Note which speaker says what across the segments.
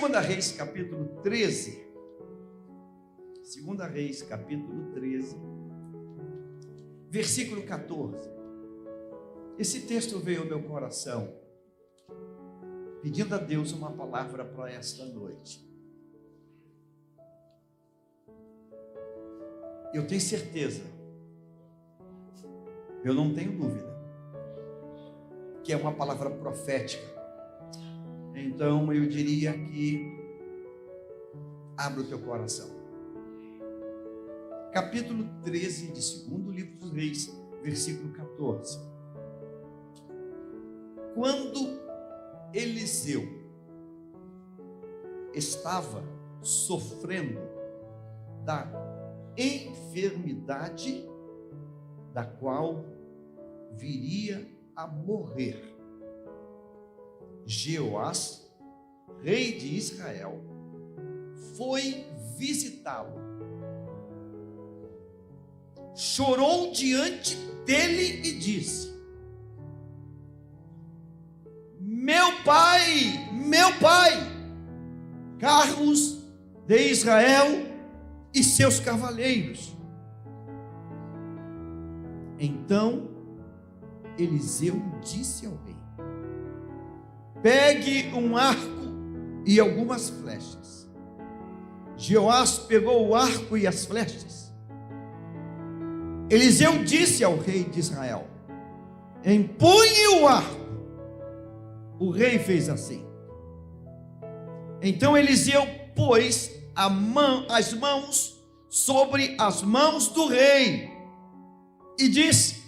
Speaker 1: Segunda Reis, capítulo 13. Segunda Reis, capítulo 13, versículo 14. Esse texto veio ao meu coração, pedindo a Deus uma palavra para esta noite. Eu tenho certeza, eu não tenho dúvida, que é uma palavra profética. Então eu diria que abra o teu coração. Capítulo 13 de segundo livro dos Reis, versículo 14. Quando Eliseu estava sofrendo da enfermidade da qual viria a morrer, Jeoás, rei de Israel, foi visitá-lo. Chorou diante dele e disse: meu pai, carros de Israel e seus cavaleiros. Então Eliseu disse ao rei: pegue um arco e algumas flechas. Jeoás pegou o arco e as flechas. Eliseu disse ao rei de Israel: empunhe o arco. O rei fez assim. Então Eliseu pôs as mãos sobre as mãos do rei e disse: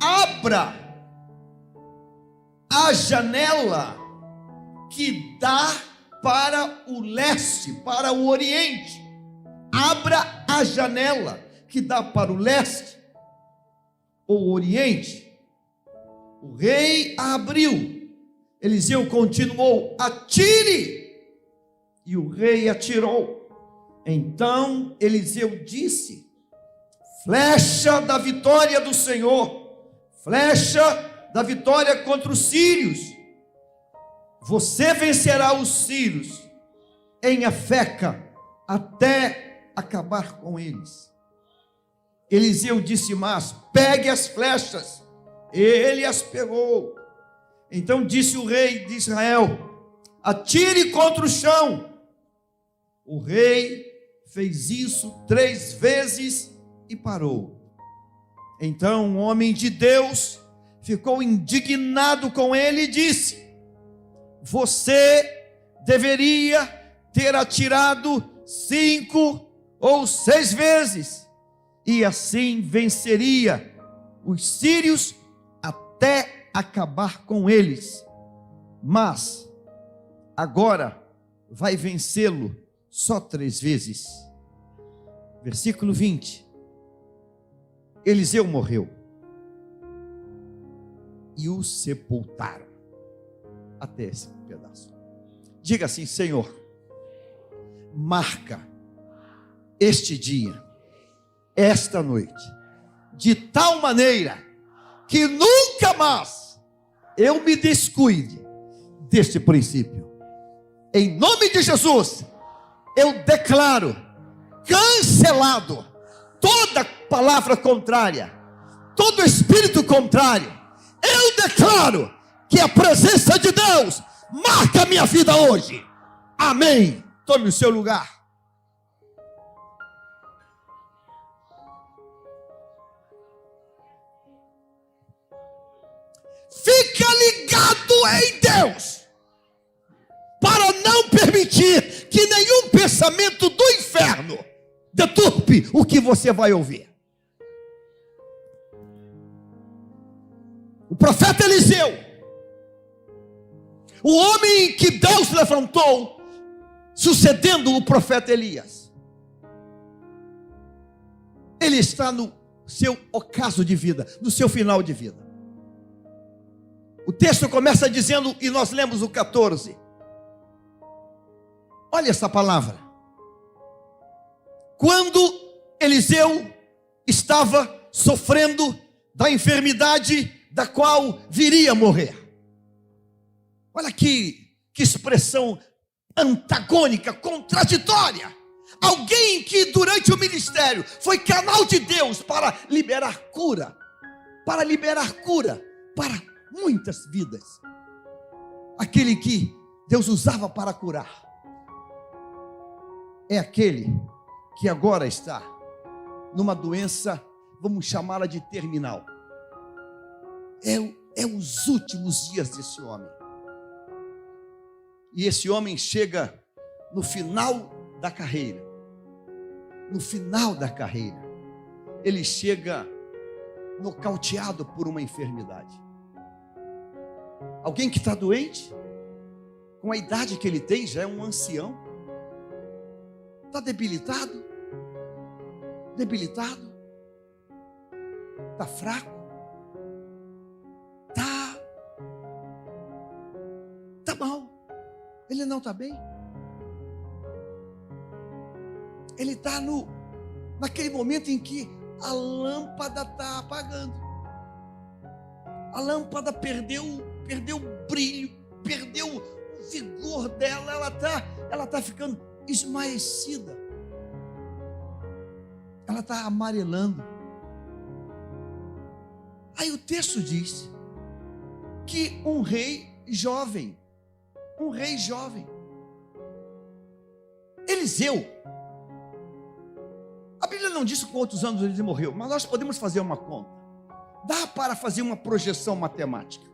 Speaker 1: abra a janela que dá para o leste, para o oriente. Abra a janela que dá para o leste ou oriente. O rei a abriu. Eliseu continuou: atire. E o rei atirou. Então Eliseu disse: flecha da vitória do Senhor, flecha da vitória contra os sírios. Você vencerá os sírios em Afeca até acabar com eles. Eliseu disse mais: pegue as flechas. Ele as pegou. Então disse o rei de Israel: atire contra o chão. O rei fez isso 3 vezes e parou. Então um homem de Deus ficou indignado com ele e disse: você deveria ter atirado 5 ou 6 vezes, e assim venceria os sírios até acabar com eles. Mas agora vai vencê-lo só 3 vezes. Versículo 20. Eliseu morreu e o sepultaram. Até esse pedaço. Diga assim: Senhor, marca este dia, esta noite, de tal maneira que nunca mais eu me descuide deste princípio. Em nome de Jesus, eu declaro cancelado toda palavra contrária, todo espírito contrário. Eu declaro que a presença de Deus marca a minha vida hoje. Amém. Tome o seu lugar. Fica ligado em Deus, para não permitir que nenhum pensamento do inferno deturpe o que você vai ouvir. O profeta Eliseu, o homem que Deus levantou, sucedendo o profeta Elias, ele está no seu ocaso de vida, no seu final de vida. O texto começa dizendo, e nós lemos o 14. Olha essa palavra. Quando Eliseu estava sofrendo da enfermidade da qual viria a morrer. Olha que expressão antagônica, contraditória. Alguém que durante o ministério foi canal de Deus para liberar cura para muitas vidas. Aquele que Deus usava para curar é aquele que agora está numa doença, vamos chamá-la de terminal. É os últimos dias desse homem. E esse homem chega no final da carreira. No final da carreira, ele chega nocauteado por uma enfermidade. Alguém que está doente, com a idade que ele tem, já é um ancião, está debilitado, está fraco, está mal, ele não está bem. Ele está naquele momento em que a lâmpada está apagando. A lâmpada perdeu o brilho, perdeu o vigor dela, ela está ficando esmaecida. Ela está amarelando. Aí o texto diz que um rei jovem, Eliseu, a Bíblia não diz quantos anos ele morreu, mas nós podemos fazer uma conta. Dá para fazer uma projeção matemática.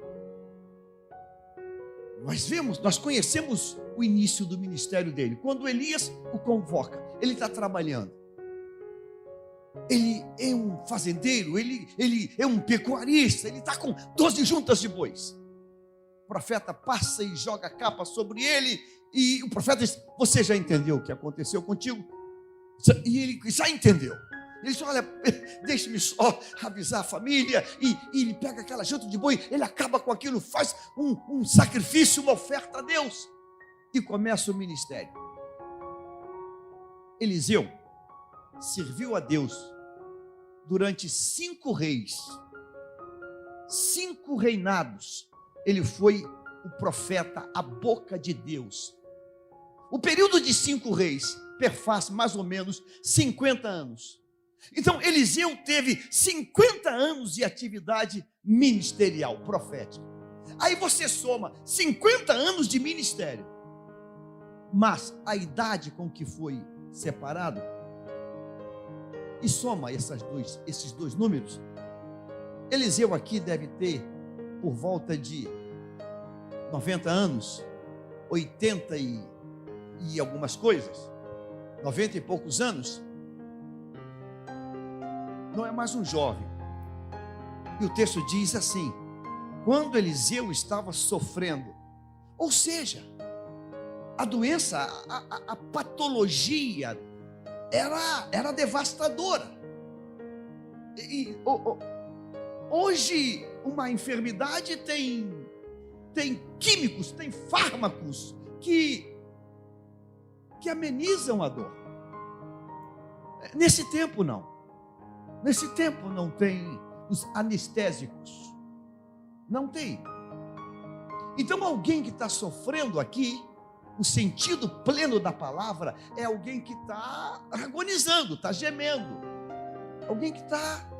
Speaker 1: Nós conhecemos o início do ministério dele. Quando Elias o convoca, ele está trabalhando. Ele é um fazendeiro, ele é um pecuarista, ele está com 12 juntas de bois. O profeta passa e joga a capa sobre ele, e o profeta diz: você já entendeu o que aconteceu contigo? E ele já entendeu. Ele diz: olha, deixe-me só avisar a família. E ele pega aquela junta de boi, ele acaba com aquilo, faz um sacrifício, uma oferta a Deus, e começa o ministério. Eliseu serviu a Deus durante 5 reis, 5 reinados. Ele foi o profeta, a boca de Deus. O período de 5 reis perfaz mais ou menos 50 anos. Então Eliseu teve 50 anos de atividade ministerial, profética. Aí você soma 50 anos de ministério, mas a idade com que foi separado, e soma esses dois números. Eliseu aqui deve ter por volta de 90 anos, 80 e algumas coisas, 90 e poucos anos. Não é mais um jovem. E o texto diz assim: quando Eliseu estava sofrendo, ou seja, a doença, a patologia era devastadora. Hoje uma enfermidade tem químicos, tem fármacos que amenizam a dor. Nesse tempo não. Nesse tempo não tem os anestésicos. Não tem. Então alguém que está sofrendo aqui, o sentido pleno da palavra, é alguém que está agonizando, está gemendo. Alguém que está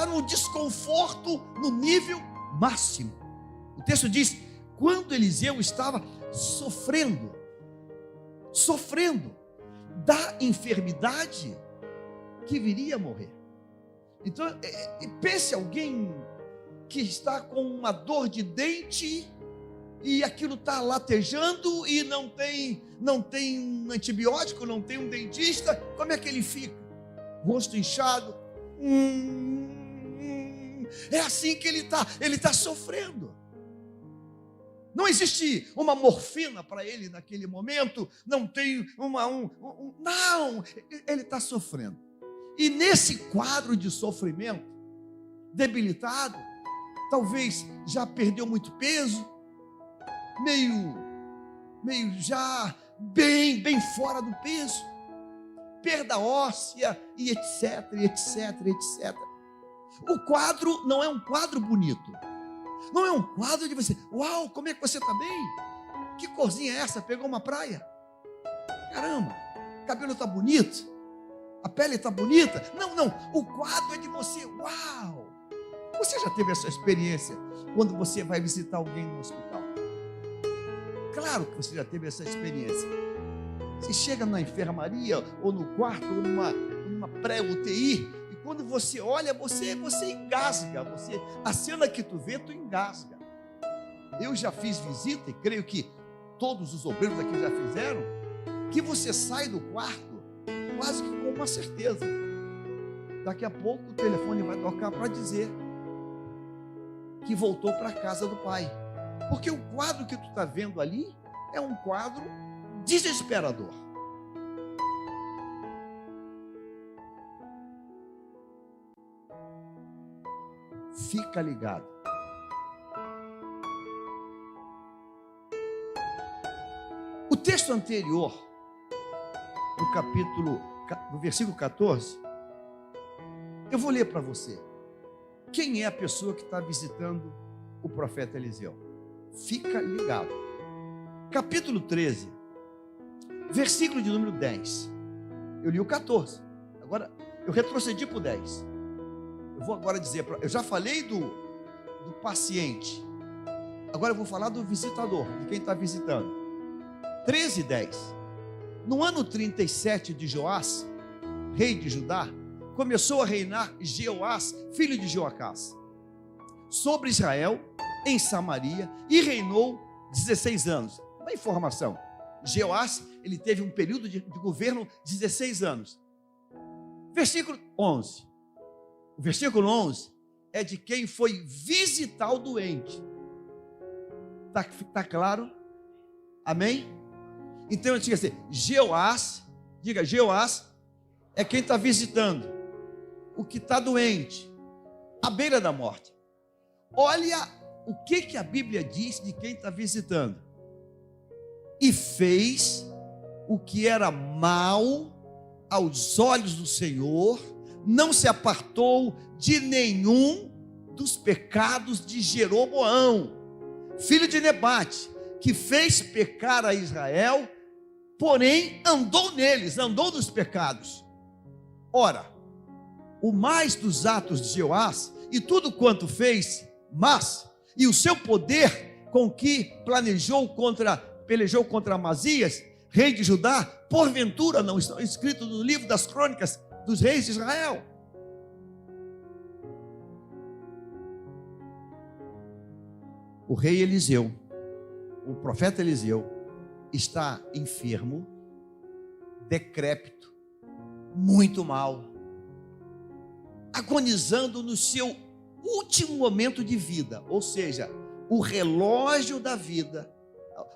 Speaker 1: no desconforto no nível máximo. O texto diz: quando Eliseu estava sofrendo da enfermidade que viria a morrer. Então, pense alguém que está com uma dor de dente e aquilo está latejando e não tem um antibiótico, não tem um dentista. Como é que ele fica? Rosto inchado. É assim que ele está sofrendo. Não existe uma morfina para ele naquele momento, não tem não, ele está sofrendo. E nesse quadro de sofrimento, debilitado, talvez já perdeu muito peso, meio já bem fora do peso, perda óssea e etc. O quadro não é um quadro bonito. Não é um quadro de você: uau, como é que você está bem? Que corzinha é essa? Pegou uma praia? Caramba, o cabelo está bonito, a pele está bonita. Não, o quadro é de você. Uau! Você já teve essa experiência quando você vai visitar alguém no hospital? Claro que você já teve essa experiência. Você chega na enfermaria, ou no quarto, ou numa pré-UTI, e quando você olha, você engasga. A cena que tu vê, tu engasga. Eu já fiz visita, e creio que todos os obreiros aqui já fizeram, que você sai do quarto quase que com uma certeza. Daqui a pouco o telefone vai tocar para dizer que voltou para a casa do pai. Porque o quadro que tu está vendo ali é um quadro desesperador. Fica ligado. O texto anterior, no versículo 14, eu vou ler para você. Quem é a pessoa que está visitando o profeta Eliseu? Fica ligado. Capítulo 13, versículo de número 10. Eu li o 14. Agora, eu retrocedi para o 10. Eu vou agora dizer, eu já falei do paciente. Agora eu vou falar do visitador, de quem está visitando. 13, 10. No ano 37 de Joás, rei de Judá, começou a reinar Jeoás, filho de Joacás, sobre Israel, em Samaria, e reinou 16 anos. Uma informação: Jeoás, ele teve um período de governo de 16 anos. Versículo 11. O versículo 11 é de quem foi visitar o doente. Está claro? Amém? Então eu tinha assim, Jeoás, diga, Jeoás é quem está visitando o que está doente, à beira da morte. Olha o que a Bíblia diz de quem está visitando. E fez o que era mal aos olhos do Senhor, não se apartou de nenhum dos pecados de Jeroboão, filho de Nebate, que fez pecar a Israel, porém andou neles, andou nos pecados. Ora, o mais dos atos de Jeoás e tudo quanto fez, mas e o seu poder com que pelejou contra Amazias, rei de Judá, porventura não está escrito no livro das crônicas dos reis de Israel? O rei Eliseu, o profeta Eliseu, está enfermo, decrépito, muito mal, agonizando no seu último momento de vida, ou seja, o relógio da vida,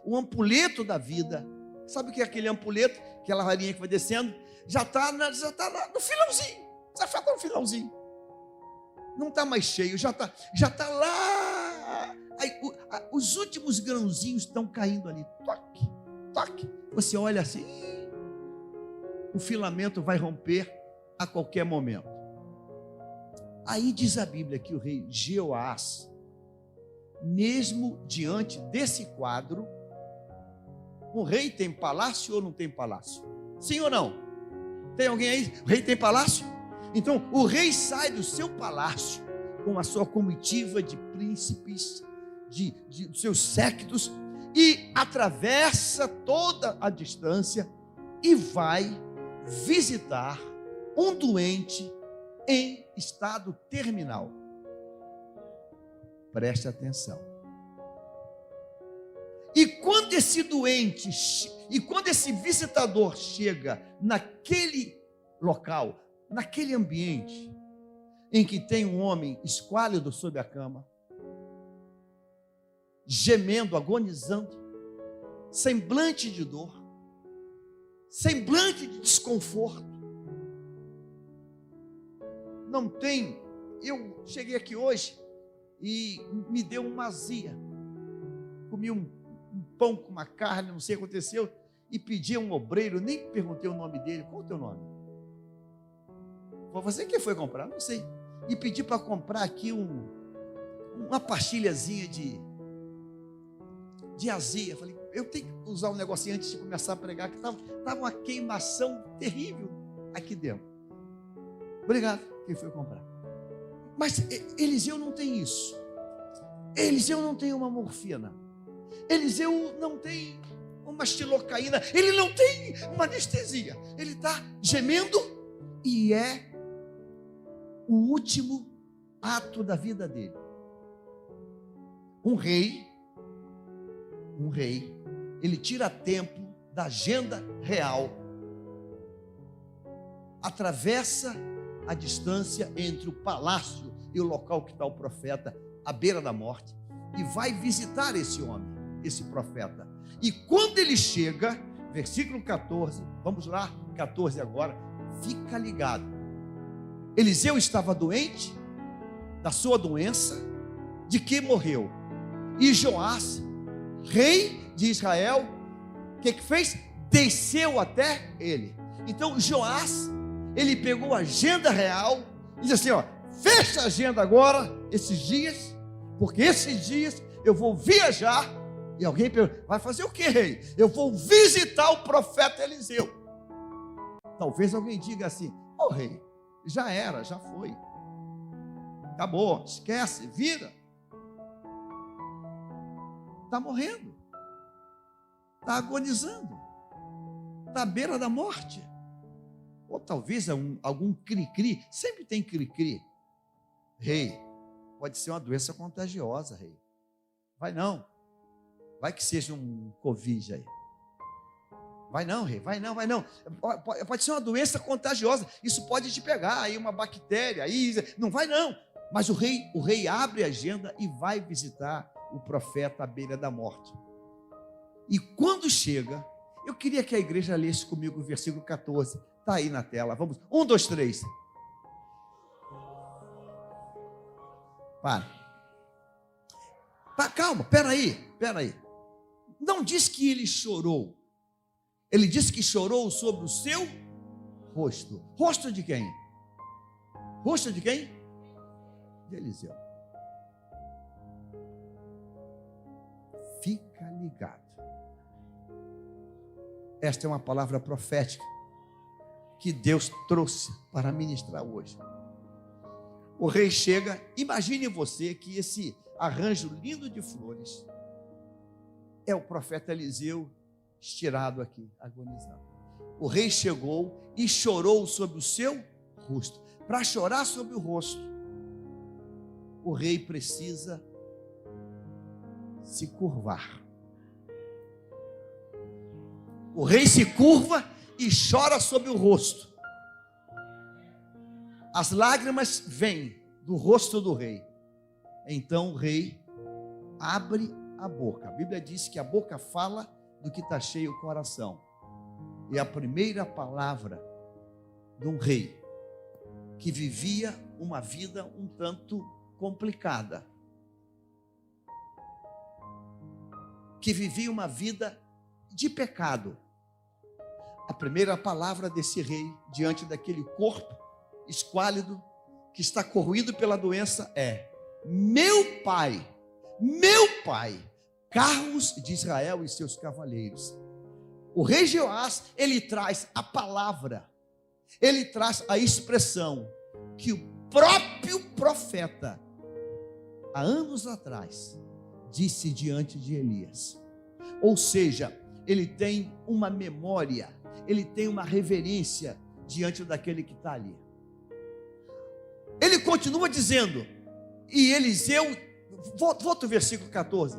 Speaker 1: o ampuleto da vida. Sabe o que é aquele ampuleto? Aquela rarinha que vai descendo, já está no finalzinho, já falta no finalzinho, não está mais cheio, já está lá. Aí, os últimos grãozinhos estão caindo ali, toque, toque. Você olha assim, o filamento vai romper a qualquer momento. Aí diz a Bíblia que o rei Jeoás, mesmo diante desse quadro, o rei tem palácio ou não tem palácio? Sim ou não? Tem alguém aí? O rei tem palácio? Então o rei sai do seu palácio com a sua comitiva de príncipes, de seus séquitos, e atravessa toda a distância e vai visitar um doente em estado terminal. Preste atenção. E quando esse visitador chega naquele local, naquele ambiente em que tem um homem esquálido sob a cama, gemendo, agonizando, semblante de dor, semblante de desconforto, não tem. Eu cheguei aqui hoje e me deu uma azia, comi um pão com uma carne, não sei o que aconteceu, e pedi a um obreiro, nem perguntei o nome dele. Qual é o teu nome? Foi você que foi comprar? Não sei. E pedi para comprar aqui uma pastilhazinha de azia. Falei, Eu tenho que usar um negocinho antes de começar a pregar, que estava uma queimação terrível aqui dentro. Obrigado, quem foi comprar. Mas Eliseu não tem isso. Eliseu não tem uma morfina. Eliseu não tem uma estilocaína. Ele não tem uma anestesia. Ele está gemendo e é o último ato da vida dele. Um rei, ele tira tempo da agenda real, atravessa a distância entre o palácio e o local que está o profeta, à beira da morte, e vai visitar esse homem, esse profeta. E quando ele chega, versículo 14, vamos lá, 14 agora, fica ligado. Eliseu estava doente, da sua doença, de que morreu. E Joás, rei de Israel, o que fez? Desceu até ele. Então Joás, ele pegou a agenda real e disse assim, ó, fecha a agenda agora, esses dias, porque esses dias eu vou viajar. E alguém pergunta, vai fazer o que, rei? Eu vou visitar o profeta Eliseu. Talvez alguém diga assim, ô rei, já era, já foi. Acabou, esquece, vira. Está morrendo. Está agonizando. Está à beira da morte. Ou talvez algum cri-cri. Sempre tem cri-cri. Rei, pode ser uma doença contagiosa, rei. Vai não. Vai que seja um Covid aí. Vai não, rei. Vai não. Pode ser uma doença contagiosa. Isso pode te pegar. Aí uma bactéria. Aí, não vai não. Mas o rei abre a agenda e vai visitar o profeta à beira da morte. E quando chega, eu queria que a igreja lesse comigo o versículo 14. Está aí na tela. Vamos. 1, 2, 3. Para. Calma, peraí. Não diz que ele chorou. Ele disse que chorou sobre o seu rosto. Rosto de quem? Rosto de quem? De Eliseu. Fica ligado. Esta é uma palavra profética que Deus trouxe para ministrar hoje. O rei chega, imagine você que esse arranjo lindo de flores é o profeta Eliseu estirado aqui, agonizando. O rei chegou e chorou sobre o seu rosto. Para chorar sobre o rosto, o rei precisa se curvar. O rei se curva e chora sobre o rosto. As lágrimas vêm do rosto do rei. Então o rei abre a boca. A Bíblia diz que a boca fala do que está cheio o coração. E a primeira palavra de um rei que vivia uma vida um tanto complicada, que vivia uma vida de pecado. A primeira palavra desse rei, diante daquele corpo esquálido, que está corroído pela doença, é: meu pai, carros de Israel e seus cavaleiros. O rei Joás, ele traz a palavra, ele traz a expressão que o próprio profeta, há anos atrás, disse diante de Elias. Ou seja, ele tem uma memória, ele tem uma reverência diante daquele que está ali. Ele continua dizendo, e Eliseu, volta o versículo 14,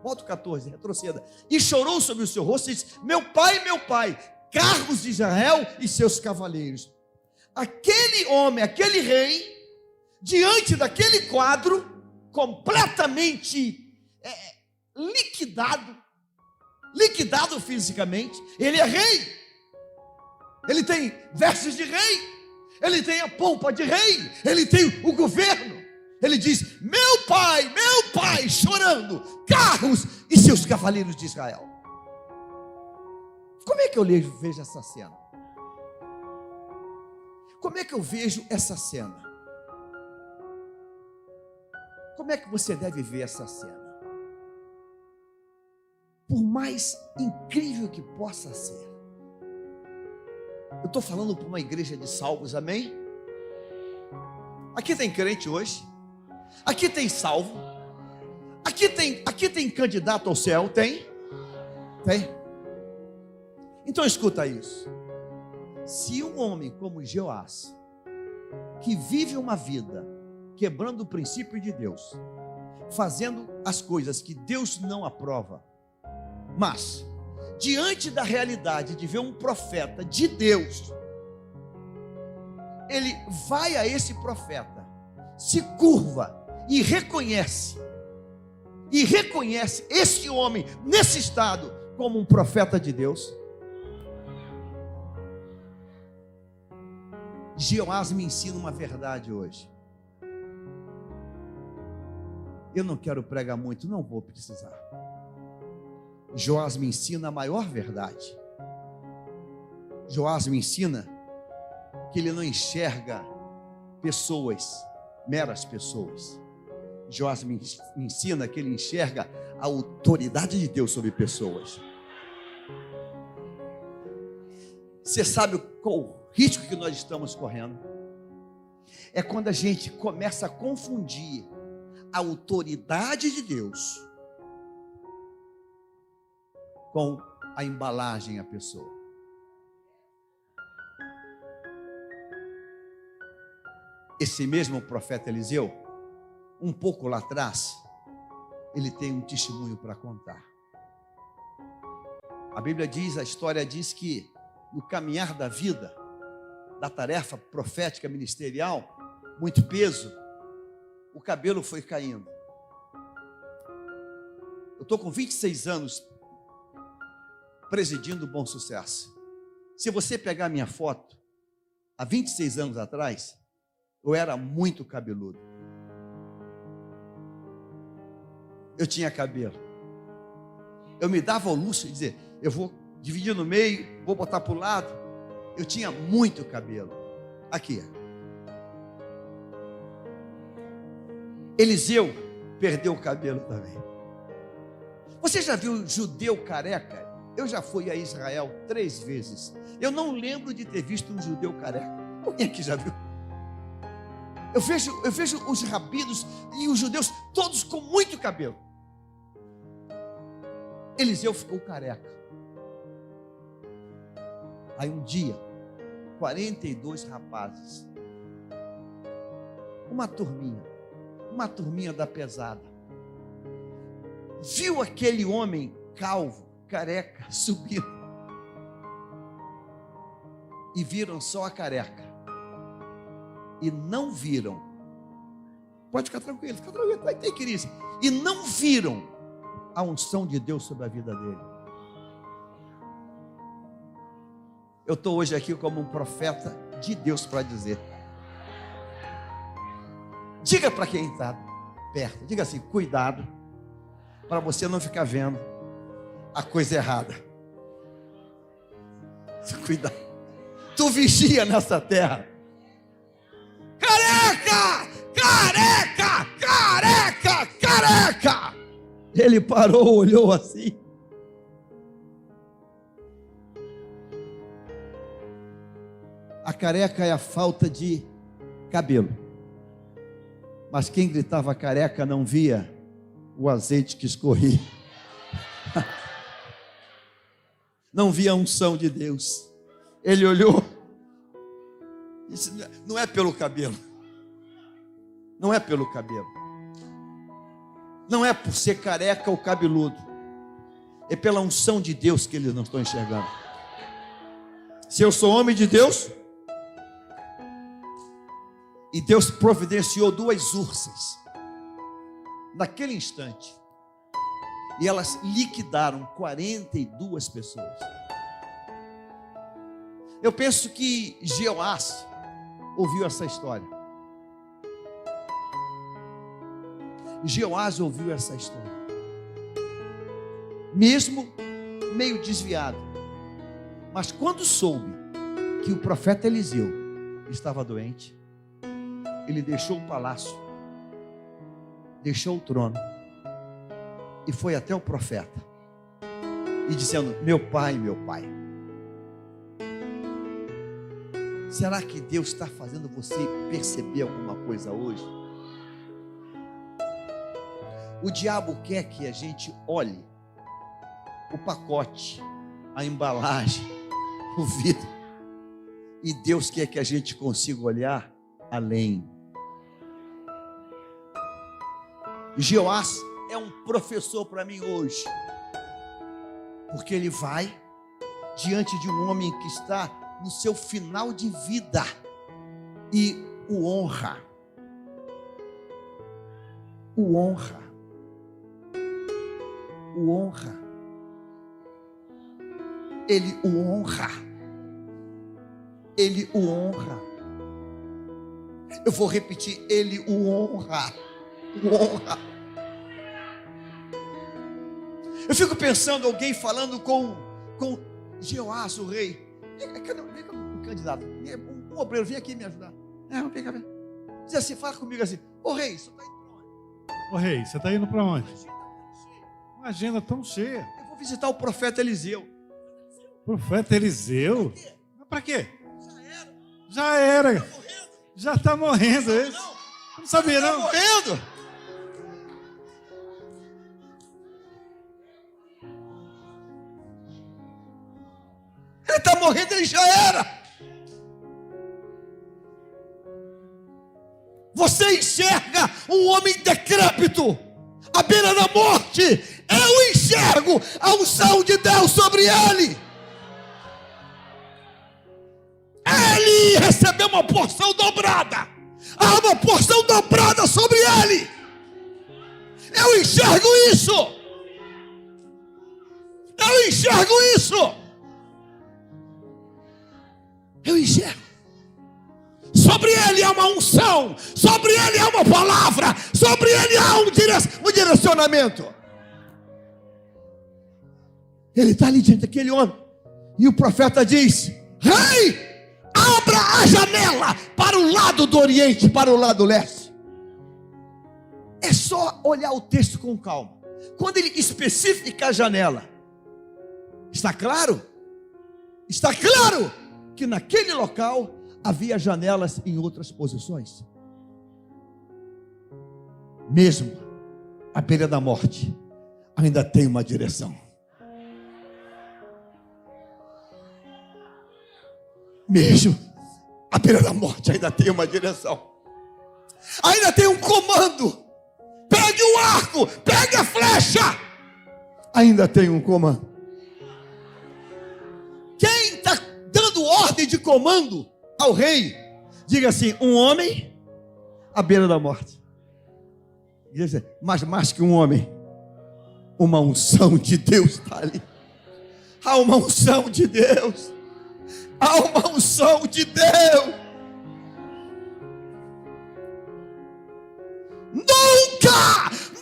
Speaker 1: volta o 14, retroceda. E chorou sobre o seu rosto e disse: meu pai, carros de Israel e seus cavaleiros. Aquele homem, aquele rei, diante daquele quadro, completamente liquidado fisicamente. Ele é rei, ele tem vestes de rei, ele tem a pompa de rei, ele tem o governo. Ele diz: meu pai, chorando, carros e seus cavaleiros de Israel. Como é que eu vejo essa cena? Como é que eu vejo essa cena? Como é que você deve ver essa cena? por mais incrível que possa ser, eu estou falando para uma igreja de salvos, amém? Aqui tem crente hoje, aqui tem salvo, aqui tem candidato ao céu, tem? Então escuta isso. Se um homem como Jeoás, que vive uma vida quebrando o princípio de Deus, fazendo as coisas que Deus não aprova, mas diante da realidade de ver um profeta de Deus, ele vai a esse profeta, se curva e reconhece esse homem nesse estado como um profeta de Deus. Jeoás me ensina uma verdade hoje. Eu não quero pregar muito, não vou precisar. Jeoás me ensina a maior verdade. Jeoás me ensina que ele não enxerga pessoas, meras pessoas. Jeoás me ensina que ele enxerga a autoridade de Deus sobre pessoas. Você sabe qual o risco que nós estamos correndo? É quando a gente começa a confundir a autoridade de Deus com a embalagem, a pessoa. Esse mesmo profeta Eliseu, um pouco lá atrás, ele tem um testemunho para contar. A Bíblia diz, a história diz que no caminhar da vida, da tarefa profética ministerial, muito peso, o cabelo foi caindo. Eu estou com 26 anos presidindo o Bom Sucesso. Se você pegar minha foto, há 26 anos atrás, eu era muito cabeludo. Eu tinha cabelo. Eu me dava ao luxo de dizer, eu vou dividir no meio, vou botar para o lado. Eu tinha muito cabelo. Aqui. Eliseu perdeu o cabelo também. Você já viu judeu careca? Eu já fui a Israel 3 vezes. Eu não lembro de ter visto um judeu careca. Alguém aqui já viu? Eu vejo os rabinos e os judeus todos com muito cabelo. Eliseu ficou careca. Aí um dia, 42 rapazes, uma turminha da pesada, viu aquele homem calvo, careca, subindo, e viram só a careca, e não viram, pode ficar tranquilo, vai ter crise, e não viram a unção de Deus sobre a vida dele. Eu estou hoje aqui como um profeta de Deus para dizer, diga para quem está perto, diga assim, cuidado, para você não ficar vendo a coisa errada. Cuidado. Tu vigia nessa terra. Careca! Careca! Careca! Careca! Ele parou, olhou assim. A careca é a falta de cabelo. Mas quem gritava careca não via o azeite que escorria. Não via a unção de Deus. Ele olhou. Disse, não é pelo cabelo. Não é pelo cabelo. Não é por ser careca ou cabeludo. É pela unção de Deus que eles não estão enxergando. Se eu sou homem de Deus, e Deus providenciou 2 ursas naquele instante, e elas liquidaram 42 pessoas. Eu penso que Jeoás ouviu essa história. Jeoás ouviu essa história, mesmo meio desviado, mas quando soube que o profeta Eliseu estava doente, ele deixou o palácio, deixou o trono e foi até o profeta e dizendo: meu pai, meu pai. Será que Deus está fazendo você perceber alguma coisa hoje? O diabo quer que a gente olhe o pacote, a embalagem, o vidro, e Deus quer que a gente consiga olhar além. Jeoás é um professor para mim hoje, porque ele vai diante de um homem que está no seu final de vida e o honra. O honra. O honra. Ele o honra. Ele o honra. Eu vou repetir: ele o honra. O honra. Eu fico pensando alguém falando com Jeoás, o rei. Vem cá, um candidato, um obreiro, vem aqui me ajudar. Vem cá. Diz assim, fala comigo assim: ô rei, você está indo para onde?
Speaker 2: Ô rei, você está indo para onde? Uma agenda tão cheia.
Speaker 1: Eu vou visitar o profeta Eliseu.
Speaker 2: Profeta Eliseu? Para quê?
Speaker 1: Já era.
Speaker 2: Já era. Já está morrendo esse. Não sabia não.
Speaker 1: Está morrendo. Ele está morrendo, ele já era. Você enxerga um homem decrépito, à beira da morte. Eu enxergo a unção de Deus sobre ele. Ele recebeu uma porção dobrada. Há uma porção dobrada sobre ele. Eu enxergo isso. Eu enxergo isso. Eu enxergo. Sobre ele há uma unção. Sobre ele há uma palavra. Sobre ele há um direcionamento. Ele está ali diante daquele homem. E o profeta diz: rei, abra a janela para o lado do oriente, para o lado leste. É só olhar o texto com calma. Quando ele especifica a janela, está claro? Está claro que naquele local havia janelas em outras posições. Mesmo à beira da morte, ainda tem uma direção. Mesmo à beira da morte, ainda tem uma direção. Ainda tem um comando. Pegue o arco, pegue a flecha. Ainda tem um comando. Quem está dando ordem de comando ao rei? Diga assim: um homem à beira da morte. Mas mais que um homem, uma unção de Deus está ali. Há uma unção de Deus. Há uma unção de Deus.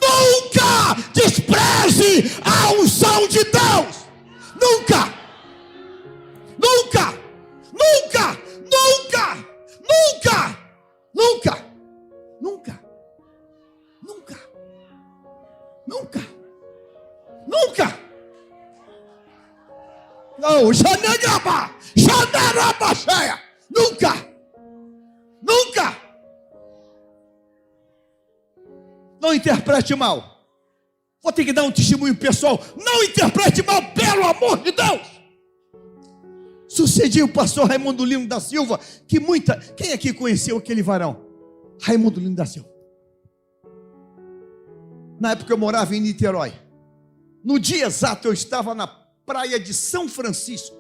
Speaker 1: Nunca despreze a unção de Deus. Nunca. Não, Xanegaba cheia. Nunca. Não interprete mal. Vou ter que dar um testemunho pessoal. Não interprete mal, pelo amor de Deus. Sucedia o pastor Raimundo Lino da Silva, que quem aqui conheceu aquele varão? Raimundo Lino da Silva. Na época eu morava em Niterói. No dia exato eu estava na praia de São Francisco,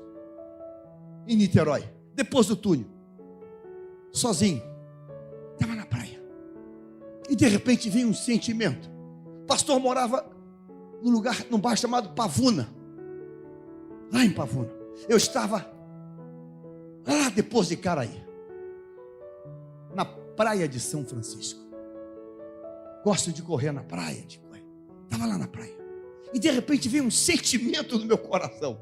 Speaker 1: em Niterói, depois do túnel, sozinho. Estava na praia. E de repente veio um sentimento. O pastor morava num bairro chamado Pavuna, lá em Pavuna. Eu estava lá depois de Caraí, na praia de São Francisco. Gosto de correr na praia, estava lá na praia. E de repente veio um sentimento no meu coração,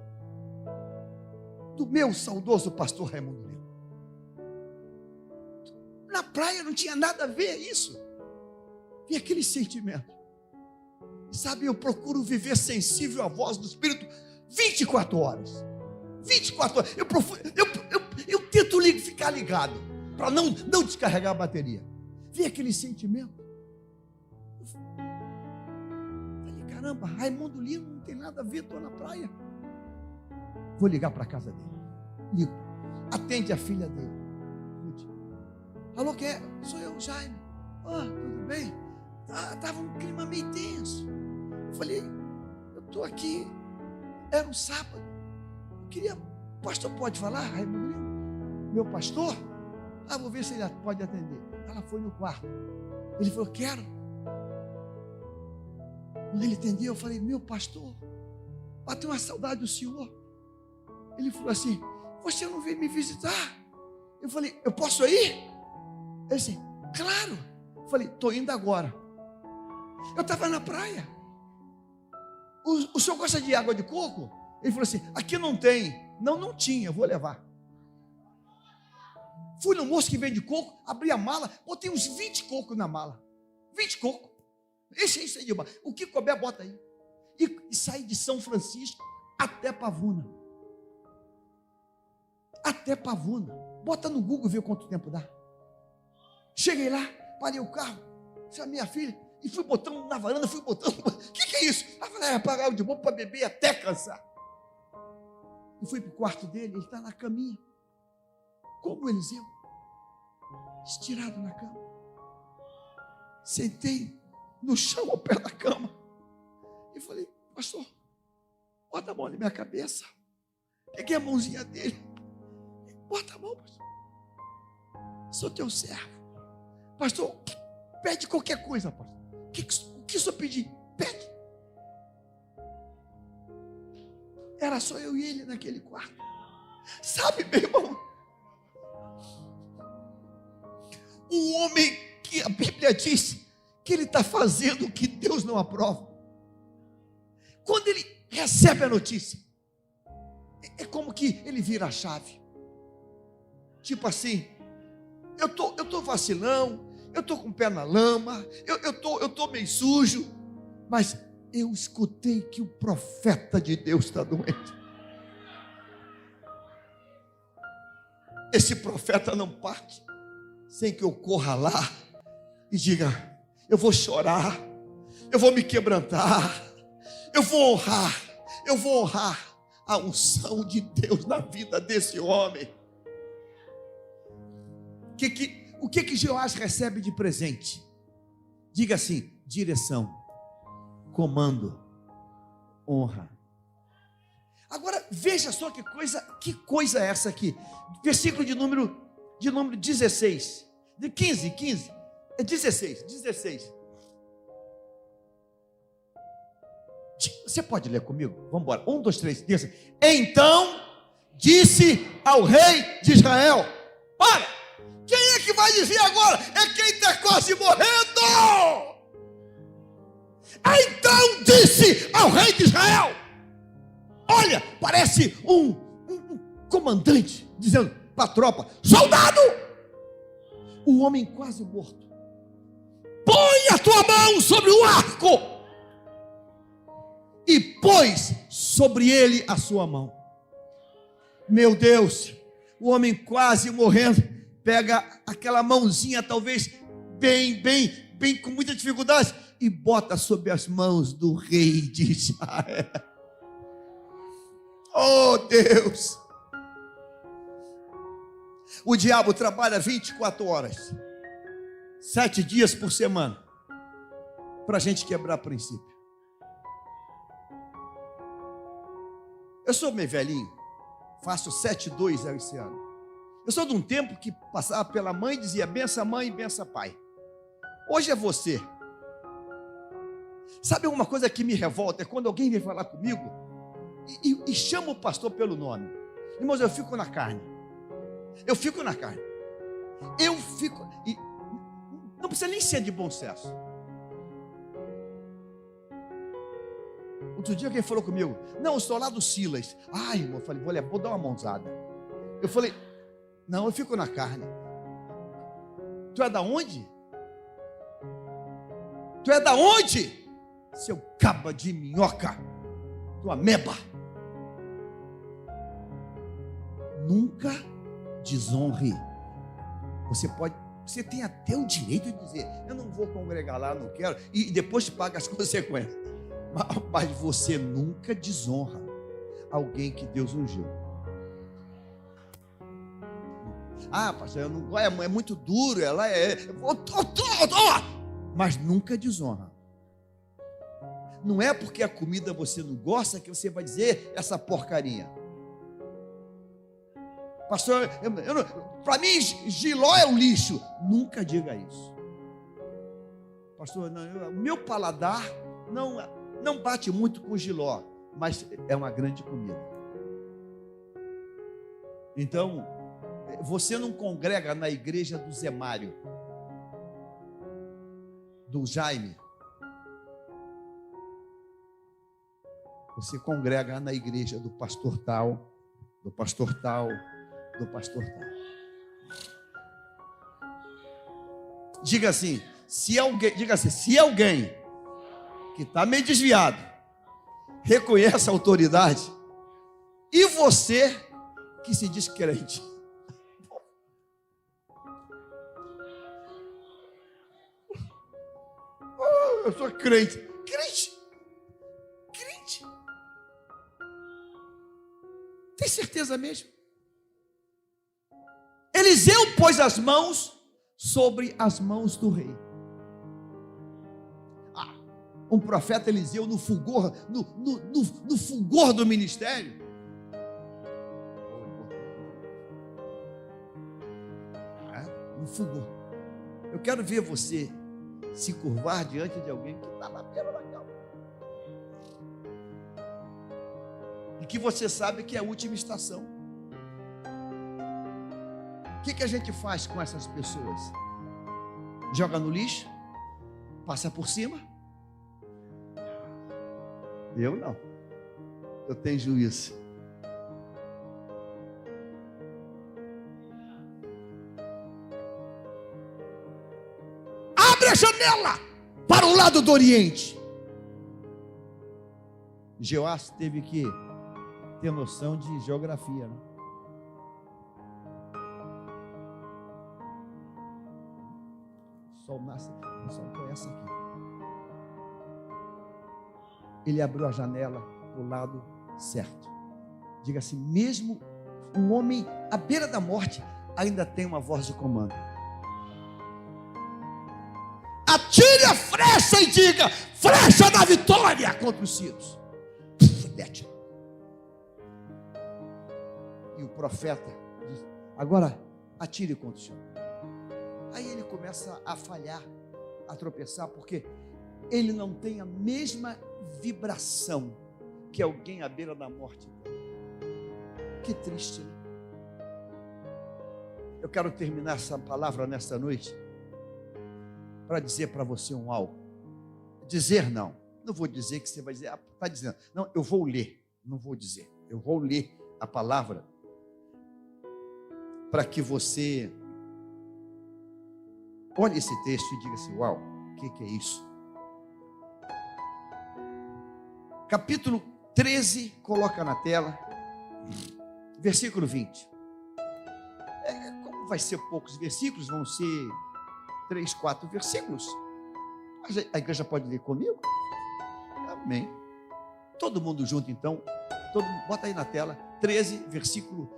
Speaker 1: do meu saudoso pastor Raimundo Lino. Na praia não tinha nada a ver isso. E aquele sentimento. Sabe, eu procuro viver sensível à voz do Espírito. 24 horas. 24 horas. Eu tento ficar ligado, para não descarregar a bateria. Vem aquele sentimento. Falei, caramba, Raimundo Lima não tem nada a ver, estou na praia. Vou ligar para a casa dele. Ligo. Atende a filha dele. Alô, quem é? Sou eu, Jaime. Tudo bem? Estava um clima meio tenso. Eu falei, eu estou aqui. Era um sábado. Eu queria, pastor, pode falar, Raimundo Lima? Meu pastor? Vou ver se ele pode atender. Ela foi no quarto. Ele falou, quero. Quando ele atendeu, eu falei, meu pastor, bateu uma saudade do senhor. Ele falou assim, você não veio me visitar? Eu falei, eu posso ir? Ele disse, claro. Eu falei, estou indo agora. Eu estava na praia. O senhor gosta de água de coco? Ele falou assim, aqui não tem. Não tinha, eu vou levar. Fui no moço que vende coco, abri a mala, botei uns 20 cocos na mala. 20 cocos. Enche isso aí de baixo. O que couber, bota aí. E saí de São Francisco até Pavuna. Até Pavuna. Bota no Google e vê quanto tempo dá. Cheguei lá, parei o carro, chamei a minha filha e fui botando na varanda, fui botando. O que é isso? Ela falou, pagar o de boa para beber até cansar. E fui para o quarto dele, ele está na caminha. Como Eliseu, estirado na cama. Sentei no chão ao pé da cama e falei, pastor, bota a mão na minha cabeça. Peguei a mãozinha dele, bota a mão, pastor. Sou teu servo. Pastor, pede qualquer coisa, pastor. O que o senhor pedir? Pede. Era só eu e ele naquele quarto. Sabe, meu irmão? Um homem que a Bíblia diz que ele está fazendo o que Deus não aprova. Quando ele recebe a notícia, é como que ele vira a chave. Tipo assim, eu tô vacilão, eu tô com o pé na lama, eu tô meio sujo, mas eu escutei que o profeta de Deus está doente. Esse profeta não parte sem que eu corra lá e diga, eu vou chorar, eu vou me quebrantar, eu vou honrar a unção de Deus na vida desse homem. O que Jeoás recebe de presente? Diga assim, direção, comando, honra. Agora veja só que coisa é essa aqui. Versículo de número 16, de 15, é 16. Você pode ler comigo? Vamos embora. 1, 2, 3. Diz assim, então disse ao rei de Israel, para, quem é que vai dizer agora? É quem está quase morrendo. Então disse ao rei de Israel, olha, parece um comandante dizendo para a tropa, soldado, o homem quase morto, põe a tua mão sobre o arco, e pôs sobre ele a sua mão. Meu Deus, o homem quase morrendo, pega aquela mãozinha, talvez bem com muita dificuldade, e bota sobre as mãos do rei de Israel. Oh Deus! O diabo trabalha 24 horas, 7 dias por semana, para a gente quebrar princípio. Eu sou meio velhinho, faço 7,2 esse ano. Eu sou de um tempo que passava pela mãe e dizia, benção mãe, benção pai. Hoje é você. Sabe uma coisa que me revolta? É quando alguém vem falar comigo e chama o pastor pelo nome. Irmãos, eu fico na carne. E não precisa nem ser de bom senso. Outro dia alguém falou comigo, não, eu sou lá do Silas. Ai, irmão, eu falei, vou dar uma mãozada. Eu falei, não, eu fico na carne. Tu é da onde? Tu é da onde? Seu caba de minhoca, tua meba. nunca desonre. Você tem até o direito de dizer: eu não vou congregar lá, não quero, e depois paga as consequências. Mas você nunca desonra alguém que Deus ungiu. Ah, pastor, eu não, é muito duro, ela é. Mas nunca desonra. Não é porque a comida você não gosta que você vai dizer essa porcaria. Pastor, para mim, Giló é um lixo. Nunca diga isso. Pastor, o meu paladar não bate muito com Giló, mas é uma grande comida. Então, você não congrega na igreja do Zé Mário, do Jaime. Você congrega na igreja do pastor tal, do pastor tal, do pastor tal. Diga assim, se alguém que está meio desviado reconhece a autoridade, e você que se diz crente, eu sou crente. Crente. Tem certeza mesmo? Eliseu pôs as mãos sobre as mãos do rei. Um profeta Eliseu no fulgor, no fulgor do ministério. No fulgor. Eu quero ver você se curvar diante de alguém que está na beira da cama. E que você sabe que é a última estação. O que a gente faz com essas pessoas? Joga no lixo? Passa por cima? Eu não. Eu tenho juízo. Abre a janela para o lado do Oriente. Jeoás teve que ter noção de geografia, né? O sol nasce, o sol conhece aqui. Ele abriu a janela para o lado certo. Diga assim: mesmo um homem à beira da morte ainda tem uma voz de comando. Atire a flecha e diga: flecha da vitória contra os sírios. E o profeta diz: agora atire contra o Senhor. Aí ele começa a falhar, a tropeçar, porque ele não tem a mesma vibração que alguém à beira da morte. Que triste, né? Eu quero terminar essa palavra nesta noite para dizer para você um algo. Dizer não vou dizer que você vai dizer, está dizendo. Não, eu vou ler, não vou dizer. Eu vou ler a palavra para que você olhe esse texto e diga assim: uau, o que é isso? Capítulo 13, coloca na tela, versículo 20. Como vai ser poucos versículos, vão ser 3, 4 versículos. A igreja pode ler comigo? Amém. Todo mundo junto então. Bota aí na tela, 13, versículo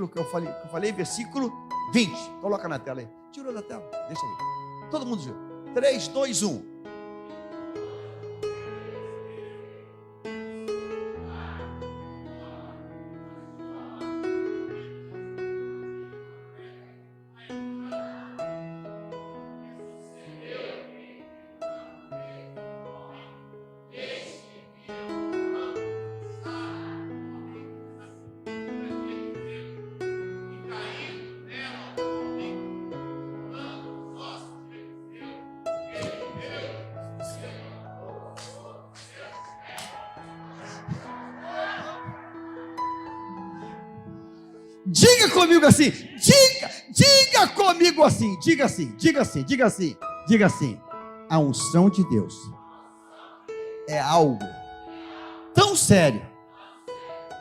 Speaker 1: que eu falei, versículo 20. Coloca na tela aí. Tirou da tela, deixa aí. Todo mundo junto. 3, 2, 1. Diga comigo assim, diga comigo assim, diga assim, a unção de Deus é algo tão sério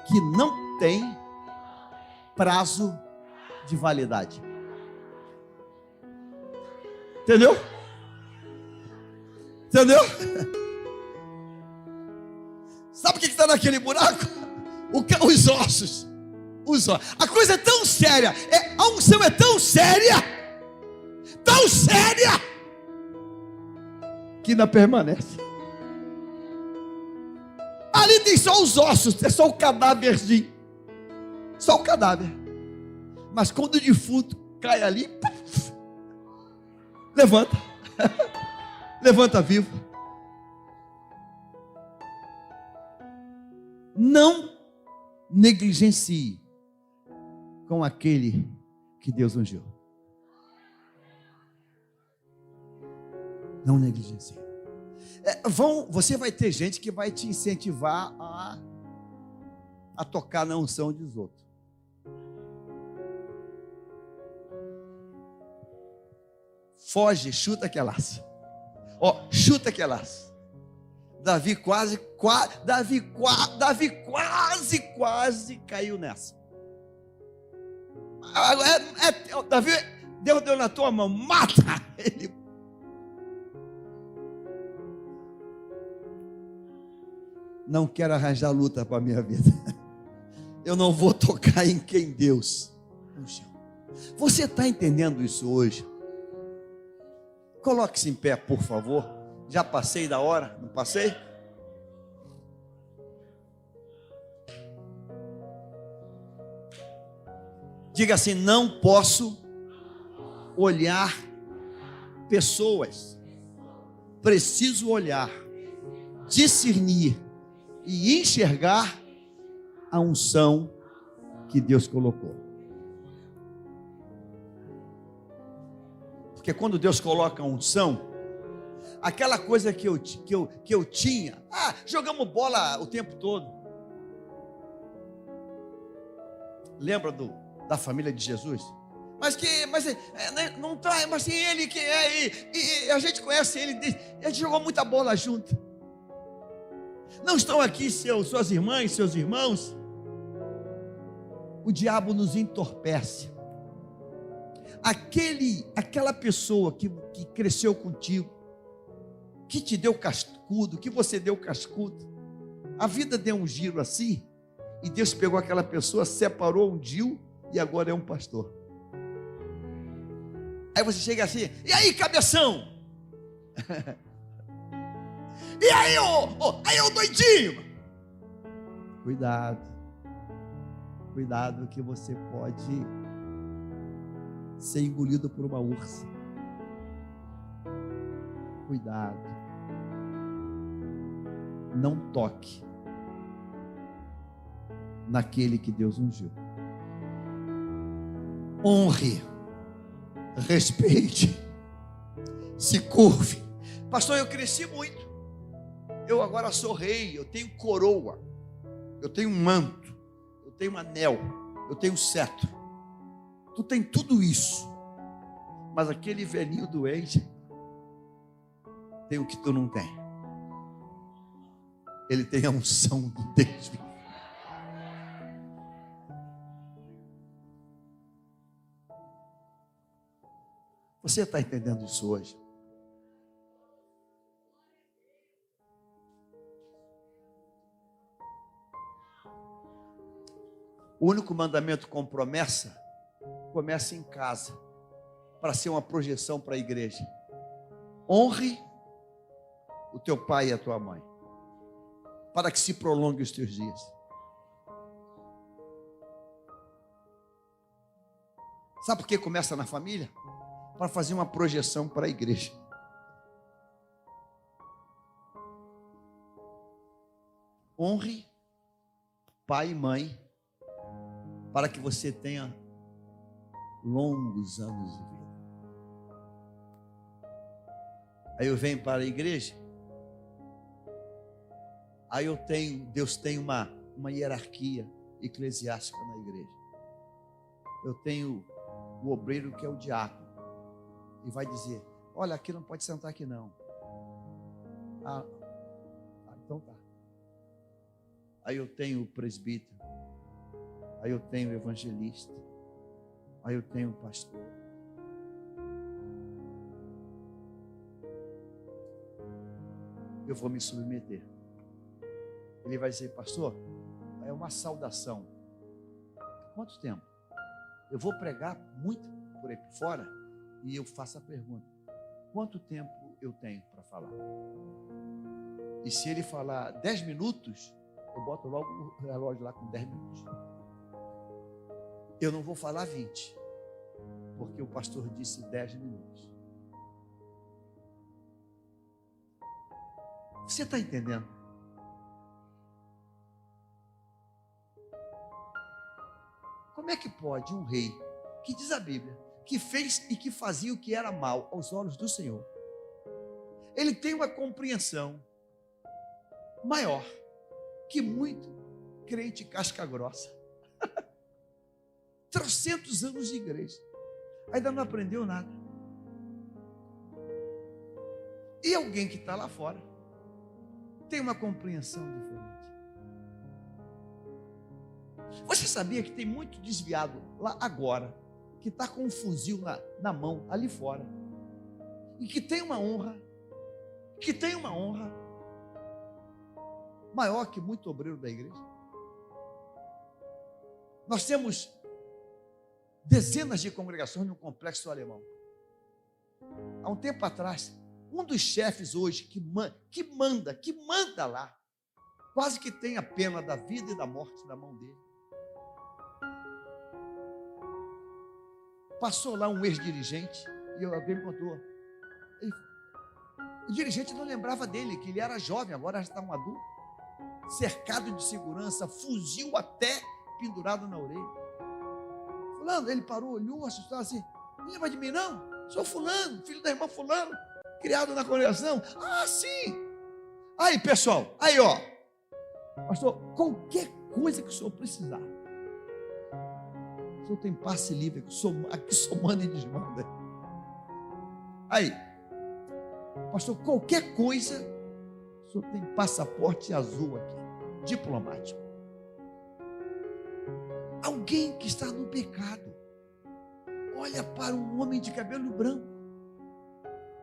Speaker 1: que não tem prazo de validade. Entendeu? Entendeu? Sabe o que está naquele buraco? Os ossos. Os ossos. A coisa é tão séria. A unção é tão séria. Tão séria. Que ainda permanece. Ali tem só os ossos. É só o cadáverzinho. Só o cadáver. Mas quando o defunto cai ali, levanta. Levanta vivo. Não negligencie com aquele que Deus ungiu. Não negligencie. Você vai ter gente que vai te incentivar a tocar na unção dos outros. Foge, chuta que é laço. Chuta que é laço. Davi quase caiu nessa. Davi, Deus deu na tua mão, mata ele. Não quero arranjar luta para a minha vida. Eu não vou tocar em quem Deus ungiu. Você está entendendo isso hoje? Coloque-se em pé, por favor. Já passei da hora? Não passei? Diga assim: não posso olhar pessoas. Preciso olhar, discernir e enxergar a unção que Deus colocou. Porque quando Deus coloca a unção, aquela coisa que eu tinha, jogamos bola o tempo todo. Lembra da família de Jesus? Não tá, mas tem ele que e a gente conhece ele, a gente jogou muita bola junto. Não estão aqui suas irmãs, seus irmãos? O diabo nos entorpece. Aquela pessoa que cresceu contigo, que te deu cascudo, que você deu cascudo, a vida deu um giro assim, e Deus pegou aquela pessoa, separou, ungiu, e agora é um pastor. Aí você chega assim: e aí, cabeção? E aí, ô doidinho? Cuidado que você pode ser engolido por uma ursa. Cuidado. Não toque naquele que Deus ungiu. Honre, respeite, se curve. Pastor, eu cresci muito. Eu agora sou rei, eu tenho coroa, eu tenho um manto, eu tenho um anel, eu tenho um cetro. Tu tem tudo isso, mas aquele velhinho doente tem o que tu não tem. Ele tem a unção do Deus. Você está entendendo isso hoje? O único mandamento com promessa começa em casa, para ser uma projeção para a igreja. Honre o teu pai e a tua mãe, para que se prolongue os teus dias. Sabe por que começa na família? Para fazer uma projeção para a igreja. Honre pai e mãe, para que você tenha longos anos de vida. Aí eu venho para a igreja, aí Deus tem uma hierarquia eclesiástica na igreja. Eu tenho o obreiro que é o diácono, e vai dizer: olha, aqui não pode sentar aqui não. Então tá. Aí eu tenho o presbítero, aí eu tenho evangelista, aí eu tenho pastor. Eu vou me submeter. Ele vai dizer, pastor, é uma saudação. Quanto tempo? Eu vou pregar muito por aí fora e eu faço a pergunta: quanto tempo eu tenho para falar? E se ele falar 10 minutos, eu boto logo o relógio lá com 10 minutos. Eu não vou falar 20, porque o pastor disse 10 minutos. Você está entendendo? Como é que pode um rei, que diz a Bíblia, que fez e que fazia o que era mal aos olhos do Senhor, ele tem uma compreensão maior que muito crente casca grossa, 300 anos de igreja, ainda não aprendeu nada, e alguém que está lá fora tem uma compreensão diferente. Você sabia que tem muito desviado lá agora, que está com um fuzil na mão, ali fora, e que tem uma honra maior que muito obreiro da igreja? Nós temos dezenas de congregações no Complexo Alemão. Há um tempo atrás, um dos chefes hoje que manda lá, quase que tem a pena da vida e da morte na mão dele. Passou lá um ex-dirigente e alguém me contou. O dirigente não lembrava dele, que ele era jovem, agora já está um adulto, cercado de segurança, fuzil até pendurado na orelha. Fulano, ele parou, olhou, assustado assim: não lembra de mim não? Sou fulano, filho da irmã fulano, criado na congregação. Ah, sim. Aí, pessoal, aí ó, pastor, qualquer coisa que o senhor precisar, o senhor tem passe livre, aqui só manda e desmanda. Aí, pastor, qualquer coisa, o senhor tem passaporte azul aqui, diplomático. Alguém que está no pecado olha para um homem de cabelo branco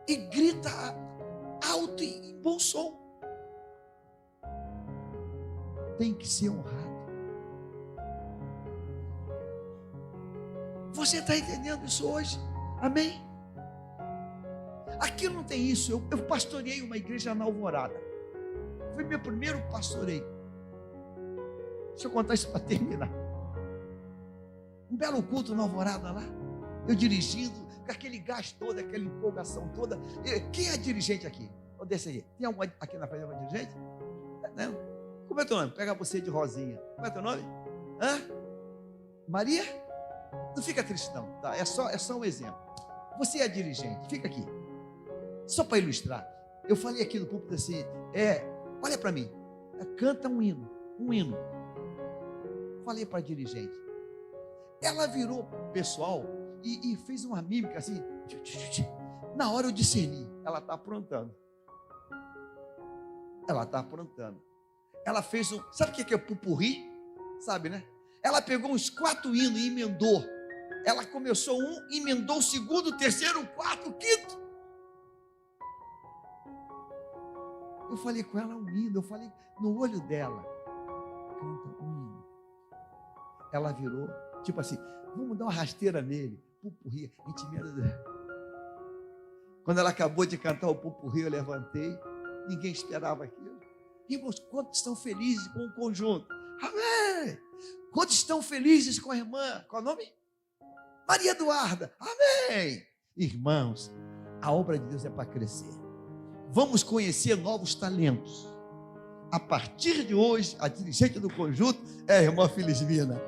Speaker 1: e grita alto e em bom som. Tem que ser honrado. Você está entendendo isso hoje? Amém? Aqui não tem isso. Eu pastoreei uma igreja na Alvorada. Foi meu primeiro pastoreio. Deixa eu contar isso para terminar. Um belo culto na Alvorada lá. Eu dirigindo, com aquele gás todo, aquela empolgação toda. Quem é dirigente aqui? Vou descer aí. Tem algum aqui na frente, uma dirigente? Não. Como é teu nome? Pega você de rosinha. Como é teu nome? Hã? Maria? Não fica triste não, tá? É só um exemplo. Você é dirigente, fica aqui. Só para ilustrar. Eu falei aqui no púlpito assim, olha para mim, canta um hino. Falei para a dirigente. Ela virou pessoal e fez uma mímica assim. Na hora eu discerni, ela está aprontando. Ela fez sabe o que é pupurri? Sabe, né? Ela pegou uns 4 hinos e emendou. Ela começou um, emendou o segundo, o terceiro, o quarto, o quinto. Eu falei com ela um hino, eu falei no olho dela. Canta um hino. Ela virou, tipo assim, vamos dar uma rasteira nele. Pupurri, a gente emenda. Quando ela acabou de cantar o pupurri, eu levantei. Ninguém esperava aquilo. Irmãos, quantos estão felizes com o conjunto? Amém! Quantos estão felizes com a irmã? Qual é o nome? Maria Eduarda. Amém! Irmãos, a obra de Deus é para crescer. Vamos conhecer novos talentos. A partir de hoje, a dirigente do conjunto é a irmã Felizmina.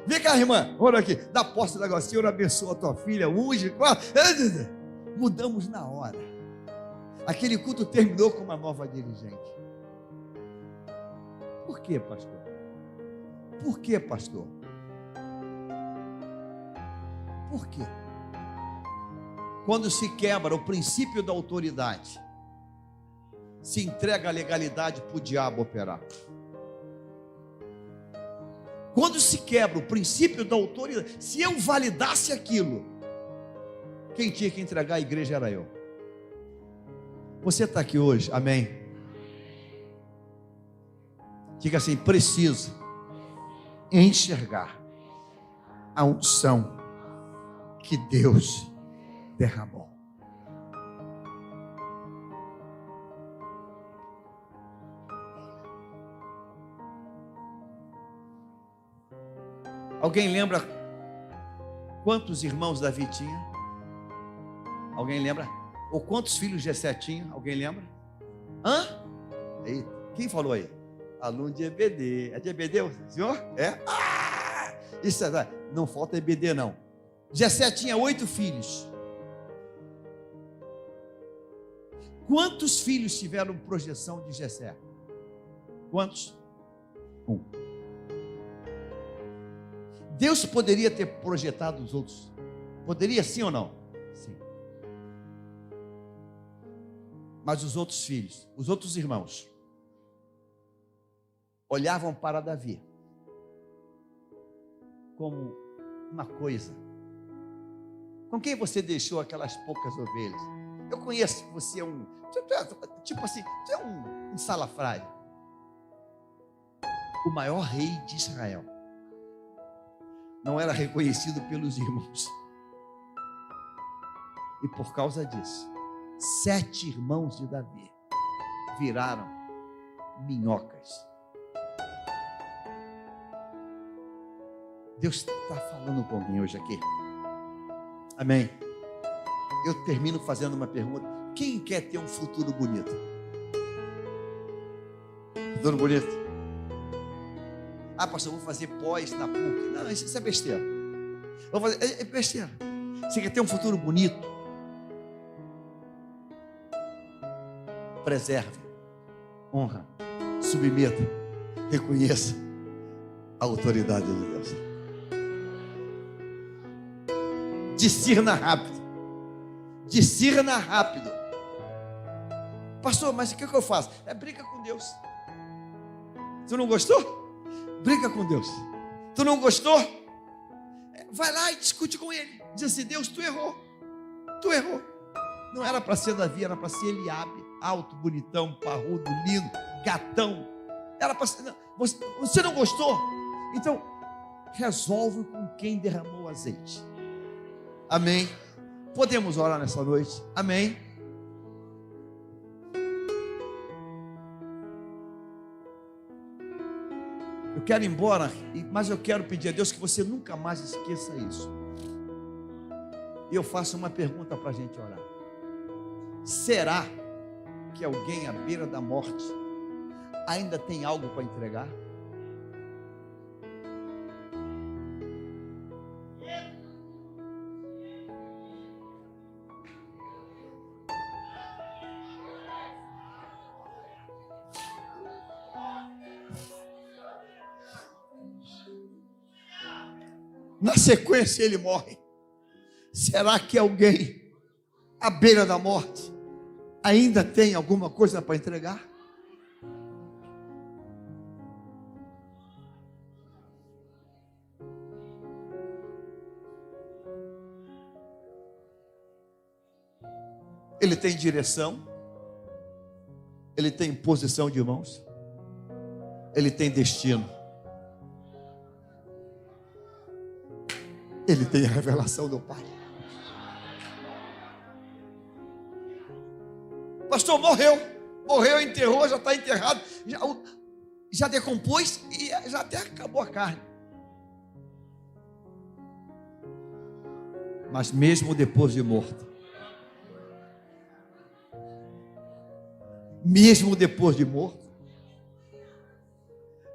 Speaker 1: Vem cá, irmã, olha aqui. Dá posse da Senhor, abençoa a tua filha, unge. Mudamos na hora. Aquele culto terminou com uma nova dirigente. Por quê, pastor? Por quê, pastor? Por quê? Quando se quebra o princípio da autoridade, se entrega a legalidade para o diabo operar. Quando se quebra o princípio da autoridade, se eu validasse aquilo, quem tinha que entregar a igreja era eu. Você está aqui hoje, amém? Diga assim: preciso enxergar a unção que Deus derramou. Alguém lembra quantos irmãos Davi tinha? Alguém lembra? Ou quantos filhos Jessé tinha? Alguém lembra? Hã? Aí, quem falou aí? Aluno de EBD. É de EBD, senhor? É? Isso é, não falta EBD não. Jessé tinha 8 filhos. Quantos filhos tiveram projeção de Jessé? Quantos? 1. Deus poderia ter projetado os outros. Poderia, sim ou não? Sim. Mas os outros filhos, os outros irmãos, olhavam para Davi como uma coisa. Com quem você deixou aquelas poucas ovelhas? Eu conheço que você é tipo assim, você é um salafrário. O maior rei de Israel não era reconhecido pelos irmãos. E por causa disso, 7 irmãos de Davi viraram minhocas. Deus está falando com alguém hoje aqui. Amém. Eu termino fazendo uma pergunta: quem quer ter um futuro bonito? Futuro bonito? Ah, pastor, eu vou fazer pós na PUC. Não, isso é besteira. Vou fazer, é besteira. Você quer ter um futuro bonito? Preserve, honra, submeta, reconheça a autoridade de Deus. Discirna rápido. Discirna rápido. Pastor, mas o que eu faço? Briga com Deus. Tu não gostou? Briga com Deus. Tu não gostou? Vai lá e discute com ele. Diz assim: Deus, tu errou. Tu errou. Não era para ser Davi, era para ser Eliabe. Alto, bonitão, parrudo, lindo, gatão. Era para ser. Você não gostou? Então, resolve com quem derramou azeite. Amém. Podemos orar nessa noite? Amém. Eu quero ir embora, mas eu quero pedir a Deus que você nunca mais esqueça isso. E eu faço uma pergunta para a gente orar: será que alguém à beira da morte ainda tem algo para entregar? Na sequência ele morre. Será que alguém à beira da morte ainda tem alguma coisa para entregar? Ele tem direção, ele tem posição de mãos, ele tem destino. Ele tem a revelação do Pai. Pastor, morreu, enterrou, já está enterrado, já decompôs e já até acabou a carne. Mas mesmo depois de morto,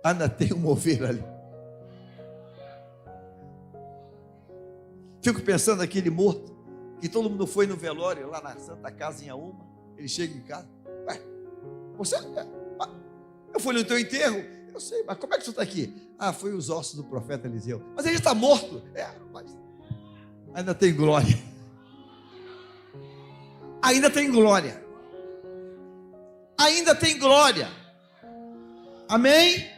Speaker 1: ainda tem uma ovelha ali. Fico pensando naquele morto, que todo mundo foi no velório, lá na Santa Casa em Auma. Ele chega em casa: ué, eu fui no teu enterro? Eu sei, mas como é que você está aqui? Ah, foi os ossos do profeta Eliseu. Mas ele está morto. Mas ainda tem glória. Ainda tem glória. Ainda tem glória. Amém?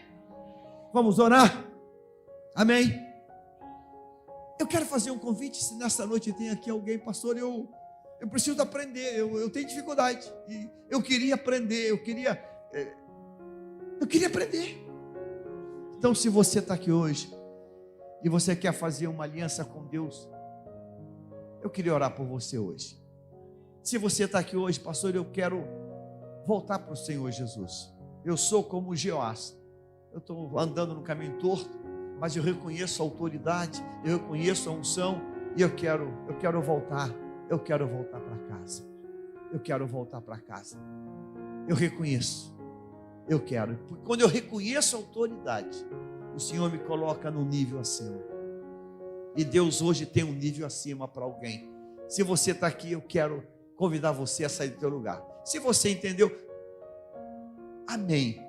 Speaker 1: Vamos orar? Amém? Eu quero fazer um convite, se nessa noite tem aqui alguém, pastor, eu preciso aprender, eu tenho dificuldade, e eu queria aprender, eu queria aprender. Então, se você está aqui hoje, e você quer fazer uma aliança com Deus, eu queria orar por você hoje. Se você está aqui hoje, pastor, eu quero voltar para o Senhor Jesus. Eu sou como Jeoás, eu estou andando no caminho torto, mas eu reconheço a autoridade, eu reconheço a unção, e eu quero voltar para casa. Eu quero voltar para casa. Eu reconheço, eu quero. Porque quando eu reconheço a autoridade, o Senhor me coloca no nível acima. E Deus hoje tem um nível acima para alguém. Se você está aqui, eu quero convidar você a sair do teu lugar. Se você entendeu, amém.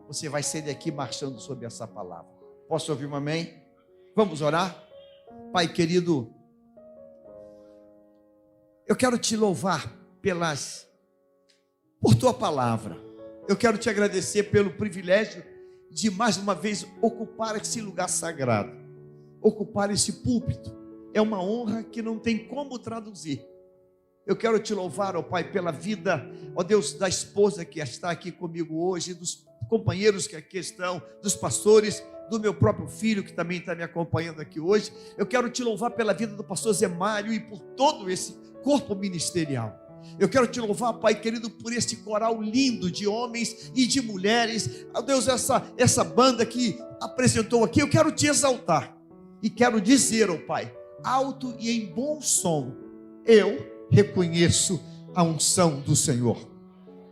Speaker 1: Você vai sair daqui marchando sobre essa palavra. Posso ouvir um amém? Vamos orar? Pai querido, eu quero te louvar por tua palavra. Eu quero te agradecer pelo privilégio de mais uma vez ocupar esse lugar sagrado, ocupar esse púlpito. É uma honra que não tem como traduzir. Eu quero te louvar, ó Pai, pela vida, ó Deus, da esposa que está aqui comigo hoje, dos companheiros que aqui estão, dos pastores, do meu próprio filho que também está me acompanhando aqui hoje. Eu quero te louvar pela vida do pastor Zé Mário e por todo esse corpo ministerial. Eu quero te louvar, Pai querido, por esse coral lindo de homens e de mulheres. Ó Deus, essa banda que apresentou aqui, eu quero te exaltar. E quero dizer, ó Pai, alto e em bom som, eu reconheço a unção do Senhor.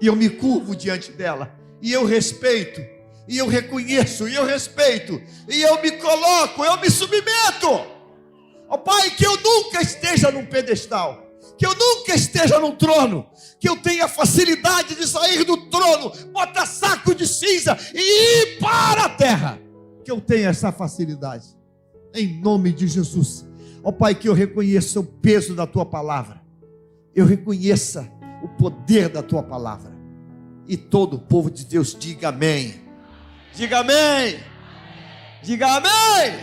Speaker 1: E eu me curvo diante dela. E eu respeito. E eu reconheço, e eu respeito, e eu me coloco, eu me submeto. Ó Pai, que eu nunca esteja num pedestal, que eu nunca esteja num trono, que eu tenha facilidade de sair do trono, botar saco de cinza e ir para a terra, que eu tenha essa facilidade, em nome de Jesus. Ó Pai, que eu reconheça o peso da Tua palavra, eu reconheça o poder da Tua palavra, e todo o povo de Deus diga amém. Diga amém. Diga amém.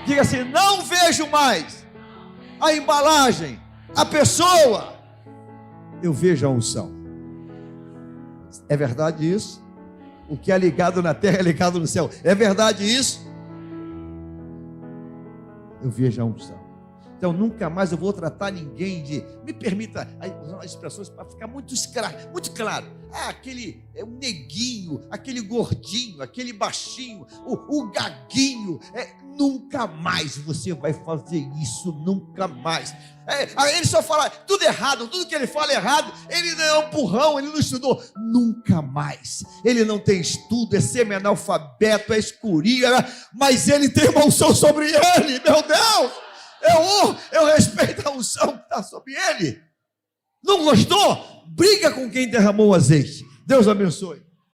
Speaker 1: Diga assim: não vejo mais a embalagem, a pessoa, eu vejo a unção. É verdade isso? O que é ligado na terra é ligado no céu. É verdade isso? Eu vejo a unção. Então nunca mais eu vou tratar ninguém de, me permita as expressões para ficar muito claro. Aquele um neguinho, aquele gordinho, aquele baixinho, o gaguinho. Nunca mais você vai fazer isso, nunca mais. Ele só fala tudo errado, tudo que ele fala é errado. Ele não é um burrão, ele não estudou. Nunca mais. Ele não tem estudo, é semi-analfabeto, é escurinho, mas ele tem uma unção sobre ele, meu Deus. Eu respeito a unção que está sobre ele. Não gostou? Briga com quem derramou o azeite. Deus abençoe.